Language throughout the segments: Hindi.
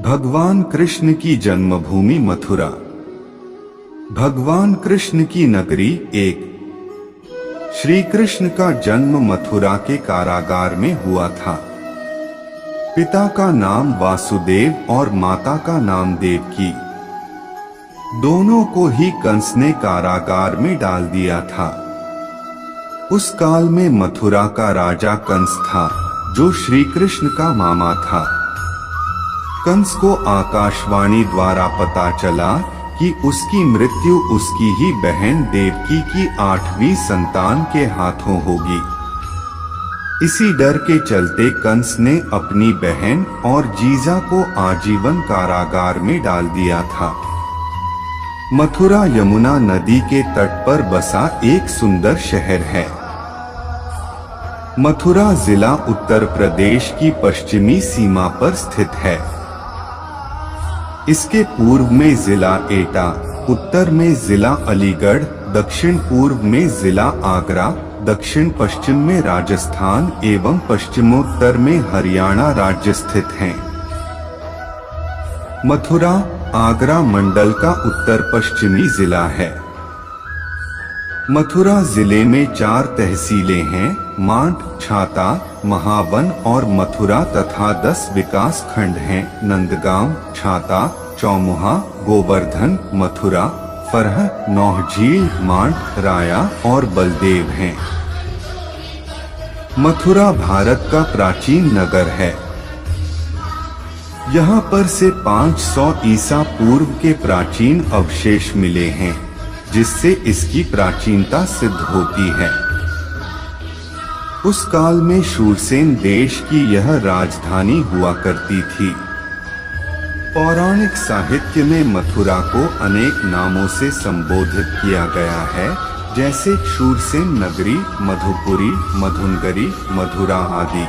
भगवान कृष्ण की जन्मभूमि मथुरा। भगवान कृष्ण की नगरी एक। श्री कृष्ण का जन्म मथुरा के कारागार में हुआ था। पिता का नाम वासुदेव और माता का नाम देवकी। दोनों को ही कंस ने कारागार में डाल दिया था। उस काल में मथुरा का राजा कंस था, जो श्री कृष्ण का मामा था। कंस को आकाशवाणी द्वारा पता चला कि उसकी मृत्यु उसकी ही बहन देवकी की 8वीं संतान के हाथों होगी। इसी डर के चलते कंस ने अपनी बहन और जीजा को आजीवन कारागार में डाल दिया था। मथुरा यमुना नदी के तट पर बसा एक सुंदर शहर है। मथुरा जिला उत्तर प्रदेश की पश्चिमी सीमा पर स्थित है। इसके पूर्व में जिला एटा, उत्तर में जिला अलीगढ़, दक्षिण पूर्व में जिला आगरा, दक्षिण पश्चिम में राजस्थान एवं पश्चिमोत्तर में हरियाणा राज्य स्थित हैं। मथुरा आगरा मंडल का उत्तर पश्चिमी जिला है। मथुरा जिले में 4 तहसीलें हैं: मांड, छाता, महावन और मथुरा तथा 10 विकास खंड हैं: नंदगांव, छाता, चौमुहा, गोवर्धन, मथुरा, फरह, नौहझील, मांड, राया और बलदेव हैं। मथुरा भारत का प्राचीन नगर है। यहाँ पर से 500 ईसा पूर्व के प्राचीन अवशेष मिले हैं, जिससे इसकी प्राचीनता सिद्ध होती है। उस काल में शूरसेन देश की यह राजधानी हुआ करती थी। पौराणिक साहित्य में मथुरा को अनेक नामों से संबोधित किया गया है, जैसे शूरसेन नगरी, मधुपुरी, मधुनगरी, मधुरा आदि।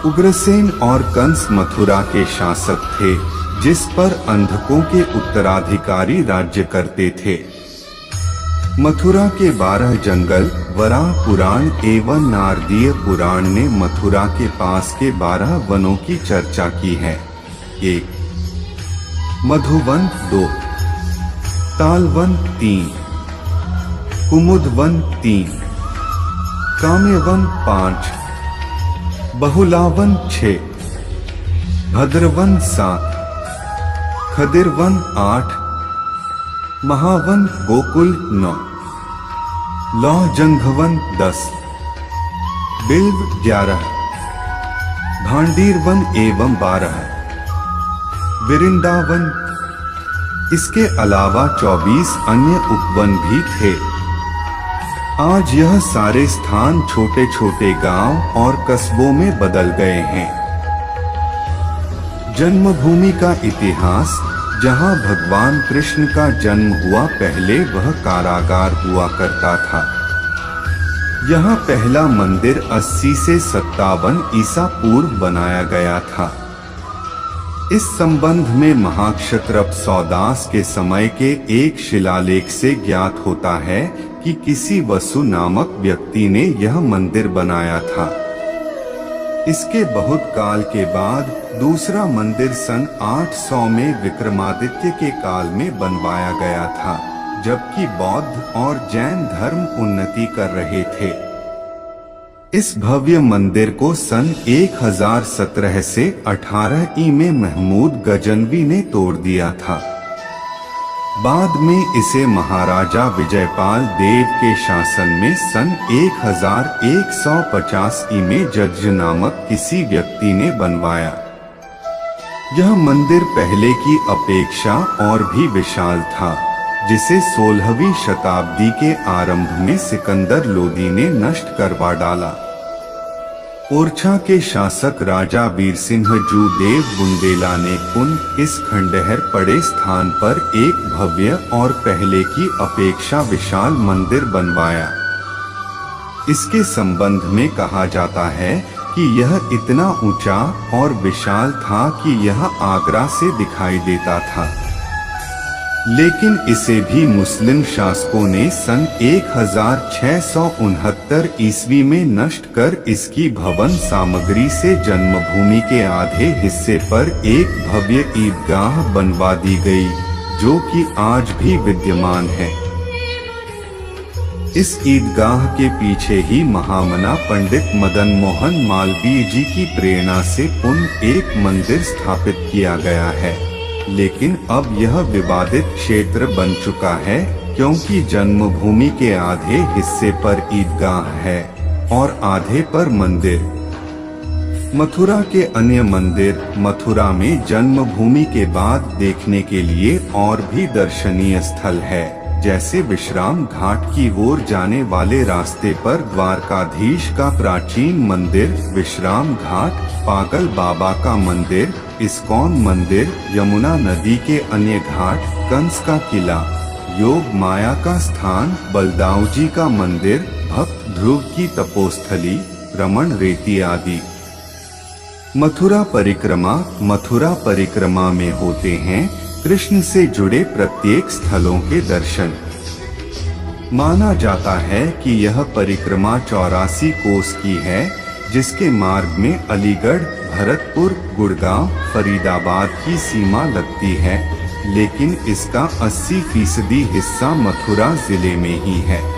उग्रसेन और कंस मथुरा के शासक थे, जिस पर अंधकों के उत्तराधिकारी राज्य करते थे। मथुरा के 12 जंगल वराह पुराण एवं नारदीय पुराण ने मथुरा के पास के 12 वनों की चर्चा की है। 1 मधुवन, 2 तालवन, 3 कुमुदवन, 3 काम्यवन, 5 बहुलावन, 6 भद्रवन, 7 खदिरवन, 8 महावन गोकुल, 9 लौहजंघवन, 10 बिल्व, 11 भांडीरवन एवं 12 विरिंदावन। इसके अलावा 24 अन्य उपवन भी थे। आज यह सारे स्थान छोटे छोटे गांव और कस्बों में बदल गए हैं। जन्मभूमि का इतिहास। जहां भगवान कृष्ण का जन्म हुआ, पहले वह कारागार हुआ करता था। यहाँ पहला मंदिर 80 से 57 ईसा पूर्व बनाया गया था। इस संबंध में महाक्षत्रप सौदास के समय के एक शिलालेख से ज्ञात होता है कि किसी वसु नामक व्यक्ति ने यह मंदिर बनाया था। इसके बहुत काल के बाद दूसरा मंदिर सन 800 में विक्रमादित्य के काल में बनवाया गया था, जबकि बौद्ध और जैन धर्म उन्नति कर रहे थे। इस भव्य मंदिर को सन 1017 से 18 ई में महमूद गजनवी ने तोड़ दिया था। बाद में इसे महाराजा विजयपाल देव के शासन में सन 1150 ई में जज्ज नामक किसी व्यक्ति ने बनवाया। यह मंदिर पहले की अपेक्षा और भी विशाल था, जिसे 16वीं शताब्दी के आरंभ में सिकंदर लोदी ने नष्ट करवा डाला। ओरछा के शासक राजा वीरसिंह देव बुंदेला ने इस खंडहर पड़े स्थान पर एक भव्य और पहले की अपेक्षा विशाल मंदिर बनवाया। इसके संबंध में कहा जाता है कि यह इतना ऊंचा और विशाल था कि यह आगरा से दिखाई देता था। लेकिन इसे भी मुस्लिम शासकों ने सन 1669 ईस्वी में नष्ट कर इसकी भवन सामग्री से जन्मभूमि के आधे हिस्से पर एक भव्य ईदगाह बनवा दी गई, जो कि आज भी विद्यमान है। इस ईदगाह के पीछे ही महामना पंडित मदन मोहन मालवीय जी की प्रेरणा से पुनः एक मंदिर स्थापित किया गया है, लेकिन अब यह विवादित क्षेत्र बन चुका है क्योंकि जन्मभूमि के आधे हिस्से पर ईदगाह है और आधे पर मंदिर। मथुरा के अन्य मंदिर मथुरा में जन्मभूमि के बाद देखने के लिए और भी दर्शनीय स्थल है, जैसे विश्राम घाट की ओर जाने वाले रास्ते पर द्वारकाधीश का प्राचीन मंदिर विश्राम घाट, पागल बाबा का मंदिर, इस्कॉन मंदिर, यमुना नदी के अन्य घाट, कंस का किला, योग माया का स्थान, बलदाऊ जी का मंदिर, भक्त ध्रुव की तपोस्थली, रमण रेती आदि। मथुरा परिक्रमा में होते हैं कृष्ण से जुड़े प्रत्येक स्थलों के दर्शन। माना जाता है कि यह परिक्रमा 84 कोस की है, जिसके मार्ग में अलीगढ़, भरतपुर, गुड़गांव, फरीदाबाद की सीमा लगती है, लेकिन इसका 80% हिस्सा मथुरा जिले में ही है।